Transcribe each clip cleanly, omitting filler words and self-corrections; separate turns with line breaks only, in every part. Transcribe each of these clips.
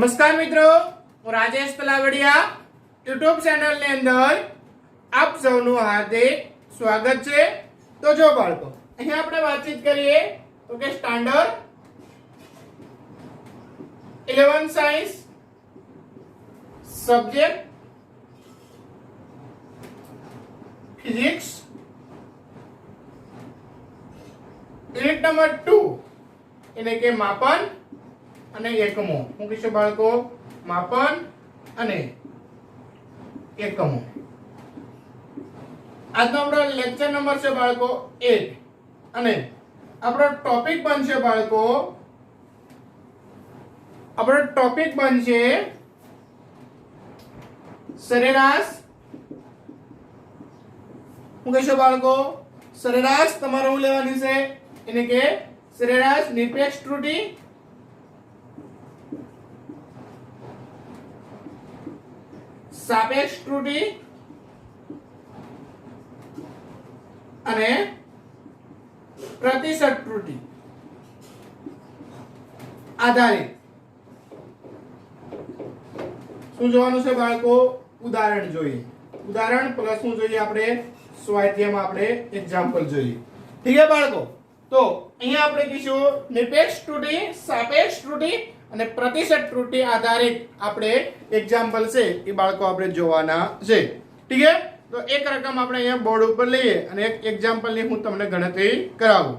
નમસ્કાર મિત્રો, હું રાજેશ તલાવડિયા યુટ્યુબ ચેનલ ની અંદર આપ સૌનું હાર્દિક સ્વાગત છે। તો જો બાળકો, અહીંયા આપણે વાતચીત કરીએ તો કે standard 11 science subject physics unit number 2 એટલે કે માપન અને એકમો। હું કહીશું બાળકો માપન અને એકમો। આજનો આપણો લેક્ચર નંબર છે બાળકો 8 અને આપણો ટોપિક બનશે બાળકો સરેરાશ। હું કહીશું બાળકો સરેરાશ તમારે હું લેવાની છે એટલે કે સરેરાશ નિરપેક્ષ ત્રુટી સાપેક્ષ ત્રુટી અને પ્રતિશત ત્રુટી આધારિત શું જોવાનું છે બાળકો? ઉદાહરણ જોઈએ। ઉદાહરણ પ્લસ શું જોઈએ આપણે? સ્વાધ્યાયમાં આપણે એક્ઝામ્પલ જોઈએ। ઠીક છે બાળકો? તો અહીંયા આપણે કહીશું નિરપેક્ષ ત્રુટી, સાપેક્ષ ત્રુટી અને પ્રતિશત ત્રુટી આધારિત આપણે એક્ઝામ્પલ છે એ બાળકો આપણે જોવાના છે। ઠીક છે? તો એક રકમ આપણે અહીંયા બોર્ડ ઉપર લઈએ અને એક એક્ઝામ્પલ ની હું તમને ગણતરી કરાવું।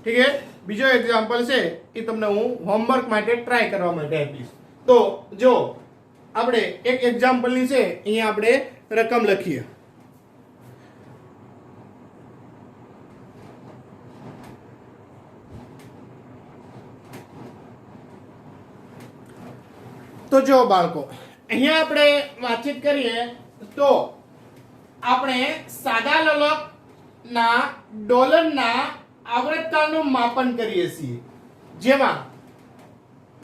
ઠીક છે? બીજો એક્ઝામ્પલ છે એ તમને હું હોમવર્ક માટે ટ્રાય કરવા માટે આપીશ। તો જો આપણે એક એક્ઝામ્પલ ની છે અહીંયા આપણે રકમ લખીએ। તો જો બાળકો, અહીંયા આપણે વાતચીત કરીએ તો આપણે સાદા લોલકના ડોલરના આવર્તકાળનું માપન કરીએ છીએ, જેમાં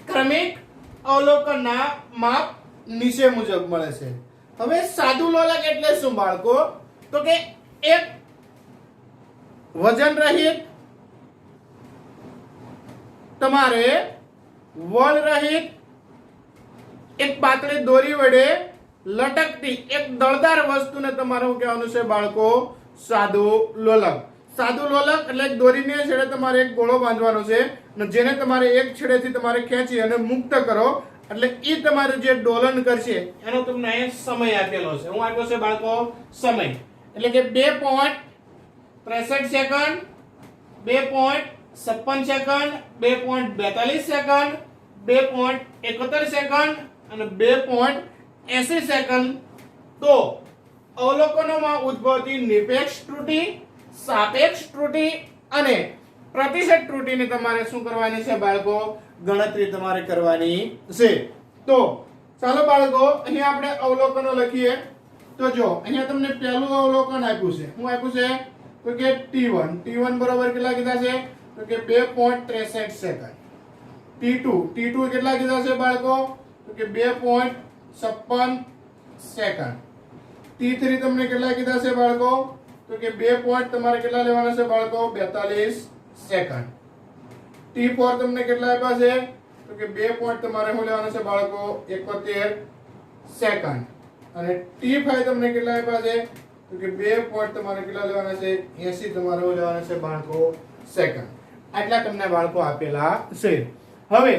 ક્રમિક અવલોકનના માપ નીચે મુજબ મળે છે। હવે સાદું લોલક એટલે શું બાળકો? તો કે એક વજન રહિત તમારે વળ રહિત એક પાતળી દોરી વડે લટકતી એક દળદાર વસ્તુને તમારે શું કહેવાનું છે બાળકો? સાદું લોલક। સાદું લોલક એટલે દોરીને છેડે તમારે એક ગોળો બાંધવાનો છે અને જેને તમારે એક છેડેથી તમારે ખેંચી અને મુક્ત કરો એટલે એ તમારે જે ડોલન કરશે એનો તમને સમય આપેલો છે। હું આપ્યો છે બાળકો સમય એટલે કે 2.63 સેકન્ડ, 2.56 સેકન્ડ, 2.42 સેકન્ડ, 2.71 સેકન્ડ અને 2.80 સેકન્ડ। તો અવલોકનોમાં ઉદ્ભવતી નિરપેક્ષ ત્રુટી, સાપેક્ષ ત્રુટી અને પ્રતિશત ત્રુટીને તમારે શું કરવાની છે બાળકો? ગણતરી તમારે કરવાની છે। તો ચાલો બાળકો, અહીંયા આપણે અવલોકનો લખીએ। તો જો અહીંયા તમને પહેલું અવલોકન આપ્યું છે। શું આપ્યું છે? તો કે T1 બરોબર કેટલા કીધા છે? તો કે 2.63 સેકન્ડ। T2 કેટલા કીધા છે બાળકો? તો કે 2.56 સેકન્ડ। T3 તમને કેટલા કીધા છે બાળકો? તો કે 2 તમારે કેટલા લેવાના છે બાળકો? 42 સેકન્ડ। T4 તમને કેટલા આપ્યા છે? તો કે 2 તમારે શું લેવાના છે બાળકો? 71 સેકન્ડ। અને T5 તમને કેટલા આપ્યા છે? તો કે 2 તમારે કેટલા લેવાના છે? 80 તમારે શું લેવાના છે બાળકો? સેકન્ડ। આટલા તમને બાળકો આપેલા છે। હવે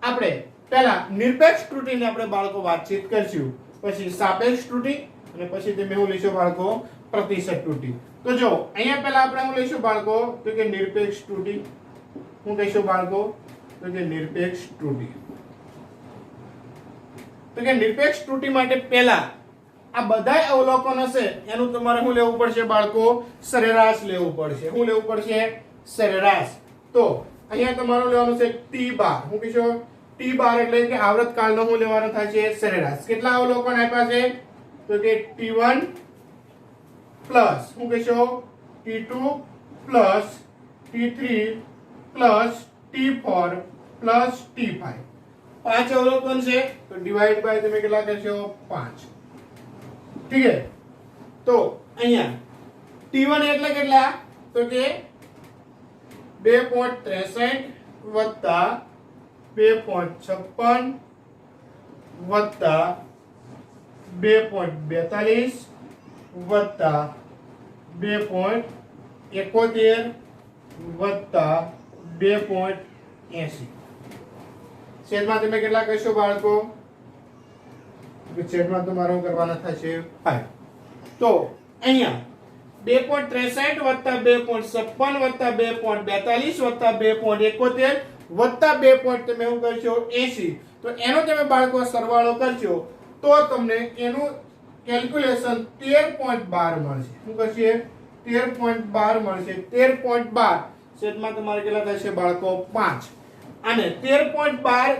આપણે પહેલા નિરપેક્ષ ત્રુટીની આપણે બાળકો વાતચીત કરશું, પછી સાપેક્ષ ત્રુટી અને પછી તમે શું લઈશું બાળકો? પ્રતિશત ત્રુટી। તો જો અહીંયા પહેલા આપણે શું લઈશું બાળકો? તો કે નિરપેક્ષ ત્રુટી। શું કહીશું બાળકો? તો કે નિરપેક્ષ ત્રુટી। તો કે નિરપેક્ષ ત્રુટી માટે પહેલા આ બધા અવલોકનો છે એનું તમારે શું લેવું પડશે બાળકો? સરેરાશ લેવું પડશે। શું લેવું પડશે? સરેરાશ। તો અહીંયા તમારું લેવાનું છે T બાર। શું કહીશું? T બાર એટલે કે આવર્તકાળનો શું લેવાનો થાય છે? સરેરાશ। કેટલા અવલોકન આપ્યા છે? તો કે T1 પ્લસ શું કહીશું? T2 plus T3 plus T4 plus T5। 5 અવલોકન છે તો ડિવાઇડ બાય તમે કેટલા કરશો? 5। ઠીક છે? તો અહીંયા T1 એટલે કેટલા? તો કે 2.63 વત્તા 2.56 વત્તા 2.42 વત્તા 2.71 વત્તા 2.80 છેદમાં તમે કેટલા કહેશો બાળકો? છેદમાં તમારો કરવાના થશે 5. તો અહીંયા 2.63 વત્તા 2.56 વત્તા 2.42 વત્તા 2.71 વત્તા 2. તમે શું કરશો 80. તો એનો તમે બાળકો સરવાળો કરશો તો તમને એનું કેલ્ક્યુલેશન 13.12 મળશે. શું કરશે? 13.12 મળશે. 13.12 છેદમાં તમારે કેટલા થશે બાળકો? 5. અને 13.12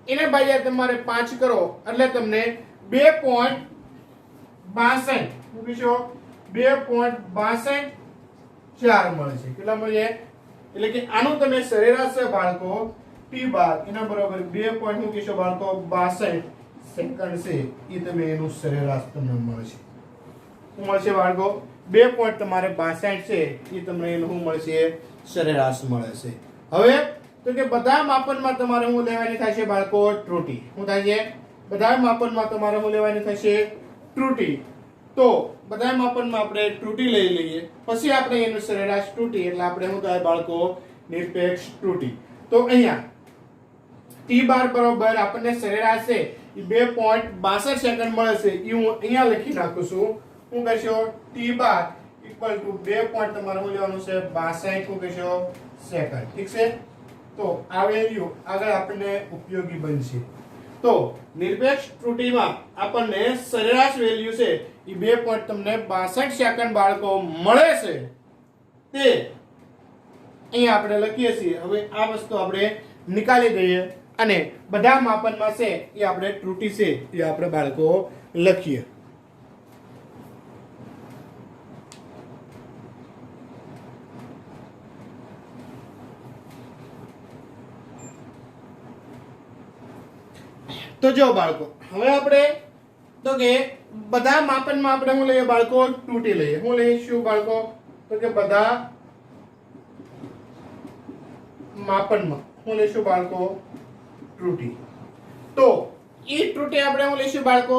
એને ભાગ્યા તમારે 5 કરો એટલે તમને 2.62 મૂકીશો 2.62 4 મળશે. કેટલા મળે? એટલે કે આનું તમે સરેરાશ છે બાળકો t12 એના બરાબર 2 પોઈન્ટ મૂકીશો બાળકો 62 સેકન્ડ છે એ તમે એનું સરેરાશ તમને મળશે. શું મળશે બાળકો? 2 પોઈન્ટ તમારે 62 છે એ તમને એનું શું મળશે? સરેરાશ મળે છે. હવે તો કે બધા માપનમાં તમારે શું લેવાની થશે બાળકો? ત્રુટી. શું થાય છે? બધા માપનમાં તમારે શું લેવાની થશે? ત્રુટી. તો બધા માપનમાં આપણે ત્રુટી લઈ લઈએ પછી આપણે એનું સરેરાશ ત્રુટી એટલે આપણે શું થાય બાળકો? નિરપેક્ષ ત્રુટી. તો અહીંયા t12 બરોબર આપણને સરેરાશ છે એ 2.62 સેકન્ડ મળે છે એ હું અહીંયા લખી નાખું છું. શું કહેશો? t12 ઇક્વલ ટુ 2 પોઈન્ટ તમારે શું લેવાનું છે? 62 શું કહેશો? સેકન્ડ. ઠીક છે? તો આ વેલ્યુ આગળ આપણને ઉપયોગી બનશે. તો નિરપેક્ષ ત્રુટીમાં આપણને સરેરાશ વેલ્યુ છે એ 2 પોઈન્ટ તમને 62 સેકન્ડ બાળકો મળે છે તે અહીંયા આપણે લખીએ છીએ. હવે આ વસ્તુ આપણે નિકાલી દઈએ અને બધા માપનમાં છે એ આપણે ત્રુટી છે એ આપણે બાળકો લખીએ. તો જો બાળકો હવે આપણે તો કે બધા માપનમાં આપણે શું લઈએ બાળકો? ત્રુટી લઈએ. શું લઈશું બાળકો? તો કે બધા માપનમાં શું લઈશું બાળકો? ત્રુટી. તો ઈ ત્રુટી આપણે શું લઈશું બાળકો?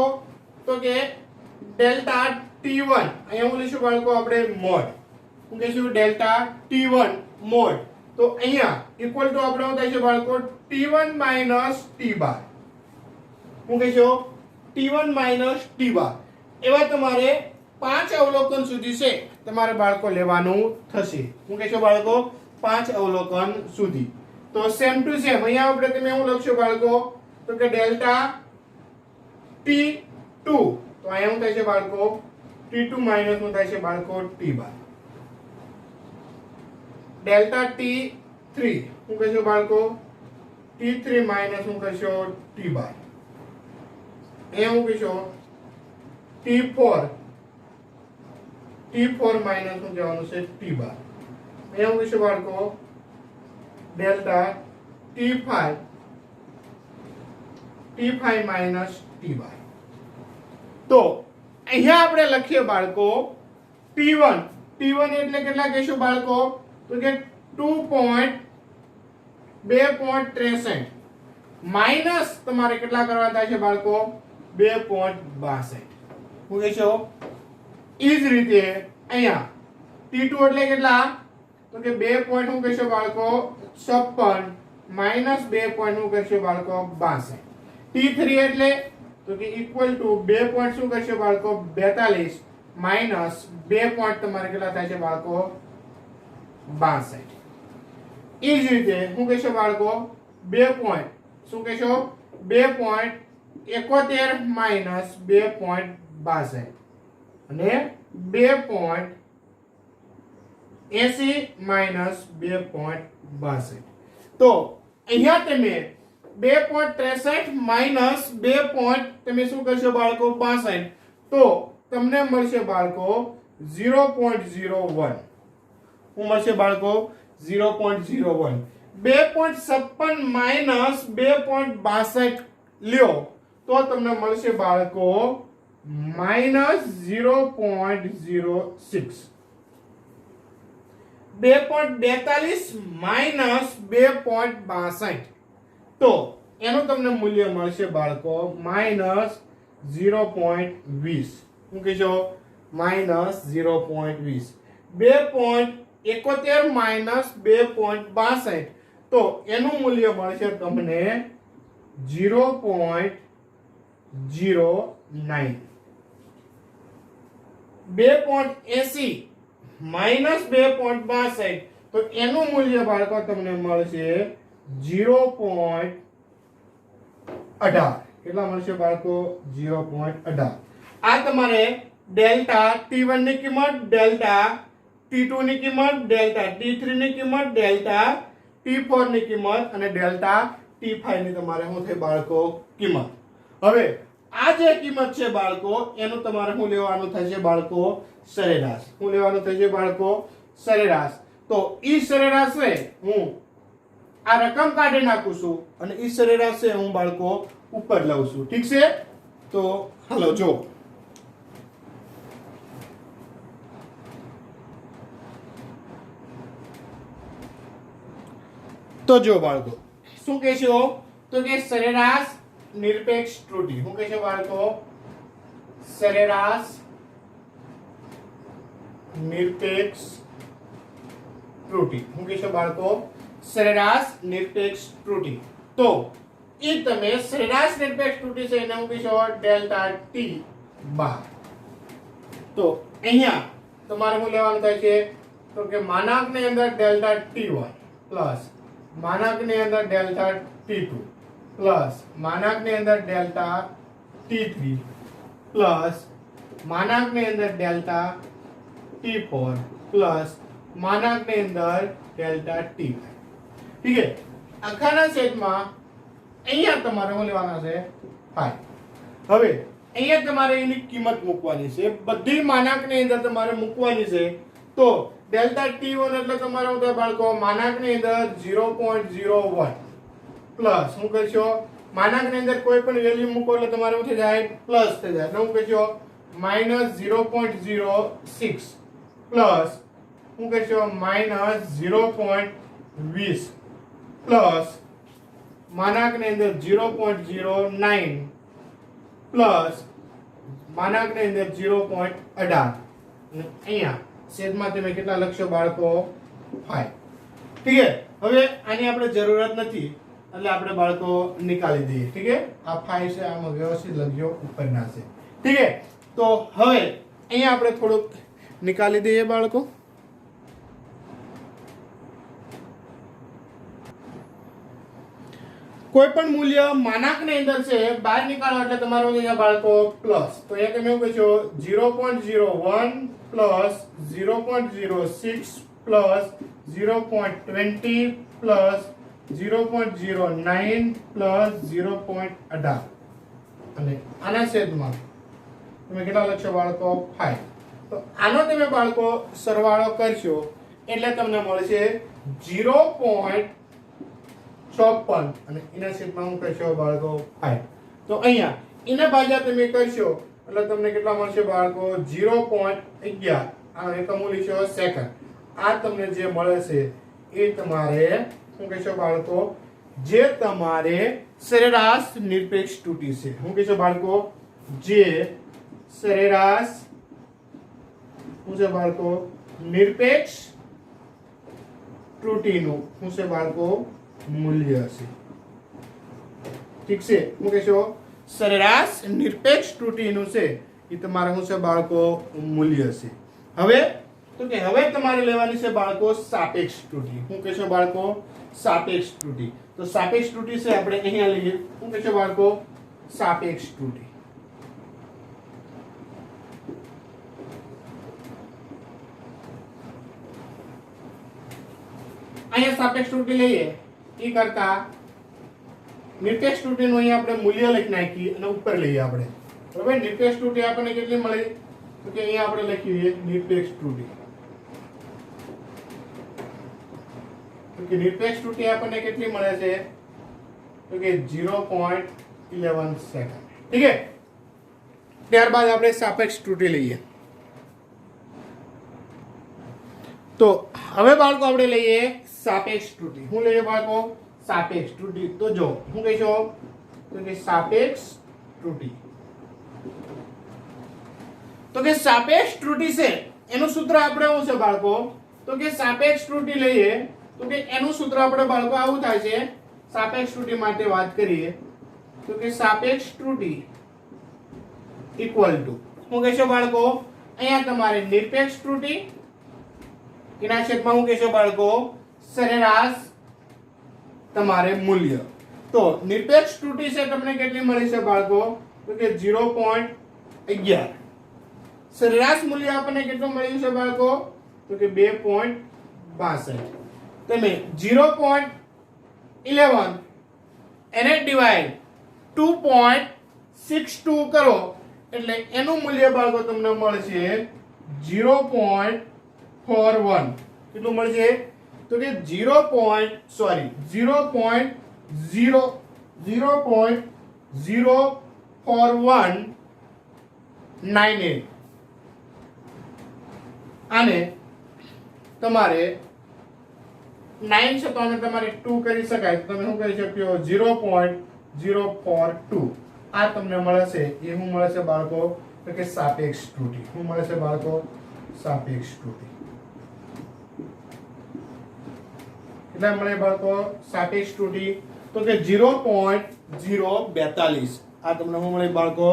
તો કે ડેલ્ટા t1 અહીંયા શું લઈશું બાળકો? આપણે મોડ. શું કહીશું? Delta t1 mode. તો અહીંયા ઇક્વલ ટુ આપણે શું થાય છે બાળકો? t1 t12. શું કહેશો? t1 t12. એવા તમારે 5 અવલોકન સુધી છે તમારે બાળકો લેવાનું થશે. શું કહેશો બાળકો? 5 અવલોકન સુધી. તો સેમ ટુ સેમ અહીંયા આપણે તમે શું લખશો બાળકો? તો કે ડેલ્ટા t2. તો અહીંયા શું થાય છે બાળકો? t2 માઈનસ શું થાય છે બાળકો? t12. ડેલ્ટા t3 શું કહેશો બાળકો? t3 માઈનસ શું કહેશો? t12. અહીંયા હું કહીશો t4 માઈનસ શું કહેવાનું છે? t12. અહીંયા હું કહીશું બાળકો ડેલ્ટા t5 માઈનસ t12. તો અહીંયા આપણે લખીએ બાળકો t1 એટલે કેટલા કહીશું બાળકો? તો કે 2.63 માઈનસ તમારે કેટલા કરવા થાય છે બાળકો? 2.62. શું કહેશો? ઈ જ રીતે અહીંયા t2 એટલે કેટલા? તો કે 2 પોઈન્ટ શું કહેશો બાળકો? 56 માઈનસ 2 પોઈન્ટ શું કહેશો બાળકો? 62. t3 એટલે તો કે ઇક્વલ ટુ 2 પોઈન્ટ શું કહેશો બાળકો? 42 માઈનસ 2 પોઈન્ટ તમારે કેટલા થાય છે બાળકો? 62. ઈ જ રીતે શું કહેશો બાળકો? 2 પોઈન્ટ શું કહેશો? 2.71 માઈનસ 2.62 અને 2.80 માઈનસ 2.62. તો અહીંયા તમે 2.63 માઈનસ 2. તમે શું કરશો બાળકો? 62. તો તમને મળશે બાળકો 0.01. શું મળશે બાળકો? 0.01. 2.56 માઈનસ 2.62 લ્યો તો તમને મળશે બાળકો માઈનસ 0.06. 2.42 માઈનસ 2.62. તો એનું તમને મૂલ્ય મળશે બાળકો -0.20. શું કહેશો? -0.20. 2.71 -2.62, તો એનું મૂલ્ય મળશે તમને 0.09. 2.80 -2.62, તો એનું મૂલ્ય બાળકો તમને મળશે 0.18. કેટલા મળશે બાળકો? 0.18. આ તમારે ડેલ્ટા T1 ની કિંમત, ડેલ્ટા T2 ની કિંમત, ડેલ્ટા T3 ની કિંમત, ડેલ્ટા T4 ની કિંમત અને ડેલ્ટા T5 ની તમારે શું થાય બાળકો? કિંમત. હવે આ જે કિંમત છે બાળકો, એનું તમારે શું લેવાનું થશે બાળકો? સરેરાશ. શું લેવાનું થશે બાળકો? સરેરાશ. તો ઈ સરેરાશ છે હું આ રકમ કાઢી નાખું છું અને ઈ સરેરાશ છે હું બાળકો ઉપર લઉં છું. ઠીક છે? તો હાલો જો બાળકો શું કહેશો? તો કે સરેરાશ નિરપેક્ષ ત્રુટિ. શું કહેશો બાળકો? સરેરાશ નિરપેક્ષ ત્રુટિ. શું કહેશો બાળકો? સરેરાશ નિરપેક્ષ ત્રુટિ. તો એ તમે સરેરાશ નિરપેક્ષ ત્રુટિ છે એને શું કહેશો? ડેલ્ટા ટી બાર. તો અહીંયા તમારે શું લેવાનું થાય છે? તો કે માનાંકની અંદર ડેલ્ટા T1 પ્લસ માનાંકની અંદર ડેલ્ટા T2 પ્લસ માનાંકની અંદર ડેલ્ટા T3 પ્લસ માનાંકની અંદર ડેલ્ટા T4 પ્લસ માનાંકની અંદર ડેલ્ટા T5. ઠીક છે? આખાના છેદમાં અહીંયા તમારે શું લેવાના છે? 5. હવે અહીંયા તમારે એની કિંમત મૂકવાની છે. બધી માનાંકની અંદર તમારે મૂકવાની છે. તો ડેલ્ટા T1 એટલે તમારે શું થાય બાળકો? માનાંકની અંદર 0.01 પ્લસ શું કરશો? માનાંકની અંદર કોઈ પણ વેલ્યુ મૂકો એટલે તમારે શું થઈ જાય? પ્લસ થઈ જાય. એટલે શું કરશો? -0.06 પ્લસ શું કરશો? -0.20 પ્લસ માનાંકની અંદર 0.09 પ્લસ માનાંકની અંદર 0.18 અને અહીંયા છેદમાં તમે કેટલા લખશો બાળકો? 5. ઠીક છે? હવે આની આપણે જરૂરત નથી એટલે આપણે બાળકો નિકાલી દઈએ. ઠીક છે? આ 5 છે આમાં વ્યવસ્થિત લખજો ઉપરના છે. ઠીક છે? તો હવે અહીંયા આપણે થોડુંક નિકાલી દઈએ બાળકો. કોઈ પણ મૂલ્ય માનાંકની અંદર છે બહાર નીકાળો એટલે તમારું થઈ જાય બાળકો પ્લસ. તો અહીંયા તમે એવું કહેશો 0.01 પ્લસ 0.06 પ્લસ 0.20 પ્લસ 0.09 પ્લસ 0.18 અને આના છેદમાં તમે કેટલા લખશો બાળકો? 5. તો આનો તમે બાળકો સરવાળો કરશો એટલે તમને મળશે 0.54 અને એના છેદમાં હું કરશો બાળકો 5. તો અહીંયા એના ભાગ્યા તમે કરશો એટલે તમને કેટલા મળશે બાળકો? 0.11. આ એકમો લીધો સેકન્ડ. આ તમને જે મળે છે એ તમારે શું કહેશો બાળકો? જે તમારે સરેરાશ નિરપેક્ષ ત્રુટિ છે. શું કહેશો બાળકો? જે સરેરાશ શું છે બાળકો? નિરપેક્ષ ત્રુટિનું શું છે બાળકો? મૂલ્ય છે. ઠીક છે? શું કહેશો? સરેરાશ નિરપેક્ષ ત્રુટિનું છે એ તમારે શું છે બાળકો? મૂલ્ય છે. હવે તો કે હવે તમારે લેવાની છે બાળકો સાપેક્ષ ત્રુટિ. શું કહેશો બાળકો? સાપેક્ષ ત્રુટિ. તો સાપેક્ષ ત્રુટિ છે આપણે અહીંયા લઈએ. શું કહેશો બાળકો? સાપેક્ષ ત્રુટિ. અહીંયા સાપેક્ષ ત્રુટિ લઈએ એ કરતા નિરપેક્ષ ત્રુટિનું અહીંયા આપણે મૂલ્ય લખી નાખી અને ઉપર લઈએ આપણે. બરાબર? નિરપેક્ષ ત્રુટિ આપણને કેટલી મળી? તો કે અહીંયા આપણે લખીએ નિરપેક્ષ ત્રુટિ. તો કે નિરપેક્ષ ત્રુટિ આપણને કેટલી મળે છે? તો કે 0.11 સેકન્ડ. ઠીક છે? ત્યારબાદ આપણે સાપેક્ષ ત્રુટિ લઈએ. તો હવે બાળકો આપણે લઈએ સાપેક્ષ ત્રુટિ. શું લઈએ બાળકો? સાપેક્ષ ત્રુટિ. તો જો શું કહીશો તો કે સાપેક્ષ ત્રુટિ. તો કે સાપેક્ષ ત્રુટિ છે એનું સૂત્ર આપણે શું છે બાળકો તો કે સાપેક્ષ ત્રુટિ લઈએ તો કે એનું સૂત્ર આપણે બાળકો આવું થાય છે. સાપેક્ષ ત્રુટિ માટે વાત કરીએ તો કે સાપેક્ષ ત્રુટિ ઇક્વલ ટુ શું કહેશો બાળકો અહીંયા તમારે નિરપેક્ષ ત્રુટિ એના છેદમાં શું કહેશો બાળકો સરેરાશ તમારે મૂલ્ય. તો નિરપેક્ષ ત્રુટિ છે તમને કેટલી મળી છે બાળકો તો કે 0.11. સરેરાશ મૂલ્ય આપણને કેટલું મળ્યું છે બાળકો તો કે 2.62. તમે 0.11 એને ડિવાઇડ 2.62 કરો એટલે એનું મૂલ્ય બાળકો તમને મળશે 0.41. કેટલું મળશે તો કે 0.04198. આને તમારે 9 છે તો આને તમારે 2 કરી શકાય તો તમે શું કરી શકો 0.042. આ તમને મળે છે એ શું મળે છે બાળકો તો કે સાપેક્ષ ત્રુટિ. શું મળે છે બાળકો સાપેક્ષ ત્રુટિ. કેટલા મળે બાળકો સાપેક્ષ ત્રુટિ તો કે 0.042. આ તમને શું મળે બાળકો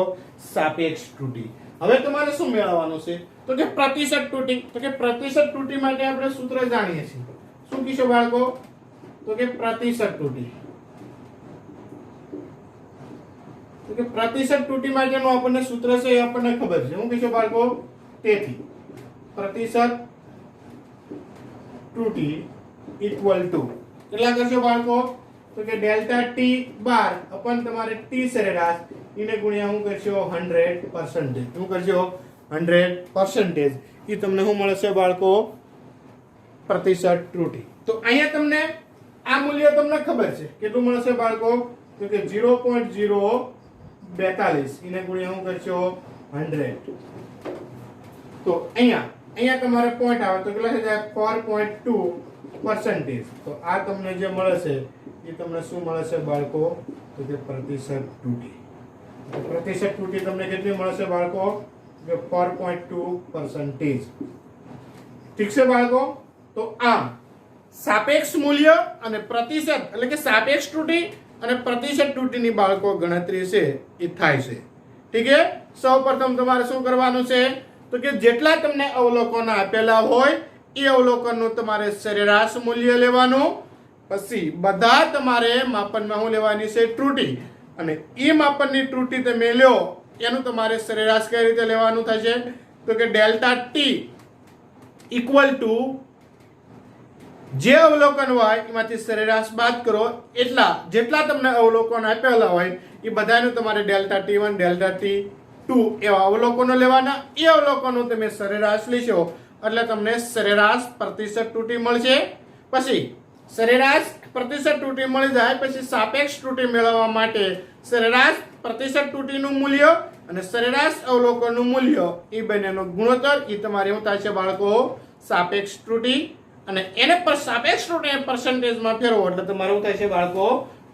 સાપેક્ષ ત્રુટિ. હવે તમારે શું મેળવવાનું છે તો કે પ્રતિશત ત્રુટિ. તો કે પ્રતિશત ત્રુટિ માટે આપણે સૂત્ર જાણીએ છીએ. શું કીધું બાળકો તો કે પ્રતિશત ત્રુટિ. તો કે પ્રતિશત ત્રુટિ માટેનું આપણને સૂત્ર છે એ આપણને ખબર છે. શું કીધું બાળકો તેથી પ્રતિશત ત્રુટિ ઇક્વલ ટુ કેટલા કરશો બાળકો તો કે ડેલ્ટા ટી બાર અપન તમારે ટી સરેરાશ એને ગુણ્યા શું કરશો 100%. શું કરશો 100%. એ તમને શું મળે છે બાળકો પ્રતિશત ત્રુટિ. તો અહીંયા તમને આ મૂલ્ય તમને ખબર છે કેટલું મળશે બાળકો તો કે 0.042 એને ગુણ્યા શું કરશો 100. તો અહીંયા તમારે પોઈન્ટ આવે તો કેટલા થઈ જાય 4.2%. તો આ તમને જે મળે છે એ તમને શું મળે છે બાળકો તો કે પ્રતિશત ત્રુટિ. તો પ્રતિશત ત્રુટિ તમને કેટલી મળે છે બાળકો કે 4.2%. ઠીક છે બાળકો. તો આમ સાપેક્ષ મૂલ્ય અને પ્રતિશત એટલે કે સાપેક્ષ ત્રુટિ અને પ્રતિશત ત્રુટિની બાળકો ગણતરી છે એ થાય છે. ઠીક છે. સૌપ્રથમ તમારે શું કરવાનું છે તો કે જેટલા તમને અવલોકનો આપેલા હોય એ અવલોકનનું તમારે સરેરાશ મૂલ્ય લેવાનું. પછી બધા તમારે માપનમાં શું લેવાની છે ત્રુટિ અને એ માપનની ત્રુટિ તમે લ્યો એનું તમારે સરેરાશ કઈ રીતે લેવાનું થશે તો કે ડેલ્ટા ટી ઇક્વલ ટુ જે અવલોકન હોય એમાંથી સરેરાશ બાદ કરો એટલા જેટલા તમને અવલોકન આપેલા હોય એ બધાનું તમારે ડેલ્ટા T1 ડેલ્ટા T2 એવા અવલોકનો લેવાના. એ અવલોકનો તમે સરેરાશ લેશો એટલે તમને સરેરાશ પ્રતિશત ત્રુટિ મળશે. પછી સરેરાશ પ્રતિશત ત્રુટિ મળી જાય પછી સાપેક્ષ ત્રુટિ મેળવવા માટે સરેરાશ પ્રતિશત ત્રુટિનું મૂલ્ય અને સરેરાશ અવલોકનનું મૂલ્ય એ બંનેનો ગુણોત્તર એ તમારે શું થાય છે બાળકો સાપેક્ષ ત્રુટિ અને એને પર સાપેક્ષ ત્રુટિ પર્સન્ટેજમાં ફેરવો એટલે તમારું થાય છે બાળકો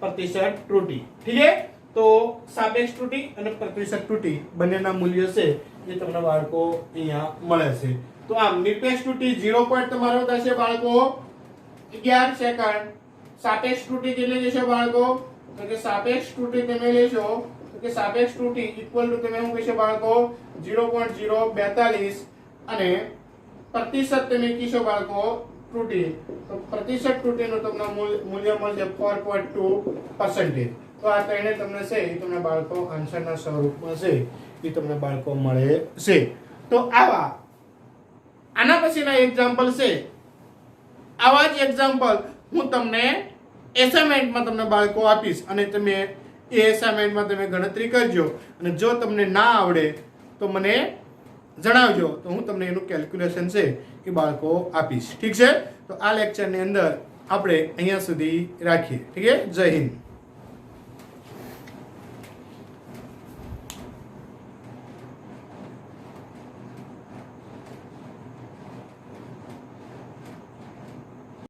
પ્રતિશત ત્રુટિ. ઠીક છે. તો સાપેક્ષ ત્રુટિ અને પ્રતિશત ત્રુટિ બંનેના મૂલ્ય છે એ તમને બાળકો અહીંયા મળે છે. તો આમ નિરપેક્ષ ત્રુટિ 0 પોઈન્ટ તમારો થશે બાળકો 11 સેકન્ડ. સાપેક્ષ ત્રુટિ કેટલી જશે બાળકો તો કે સાપેક્ષ ત્રુટિ તમે લેશો તો કે સાપેક્ષ ત્રુટિ ઇક્વલ ટુ તમે શું કહેશો બાળકો 0.042 અને પ્રતિશત તમે કહેશો બાળકો ત્રુટિ તો પ્રતિશત ત્રુટિનું તમને મૂલ્ય મળશે 4.2%. તો આ ત્રણે તમને છે એ તમને બાળકો આન્સરના સ્વરૂપમાં છે એ તમને બાળકો મળે છે. તો આના પછીના એક્ઝામ્પલ છે. આવા જ એક્ઝામ્પલ હું તમને એસાઇનમેન્ટમાં તમને બાળકો આપીશ અને તમે એ એસાઇનમેન્ટમાં તમે ગણતરી કરજો અને જો તમને ના આવડે તો મને જણાવજો તો હું તમને એનું કેલ્ક્યુલેશન છે એ બાળકો આપીશ. ઠીક છે. તો આ લેક્ચરની અંદર આપણે અહીંયા સુધી રાખીએ. ઠીક છે. જય હિન્દ.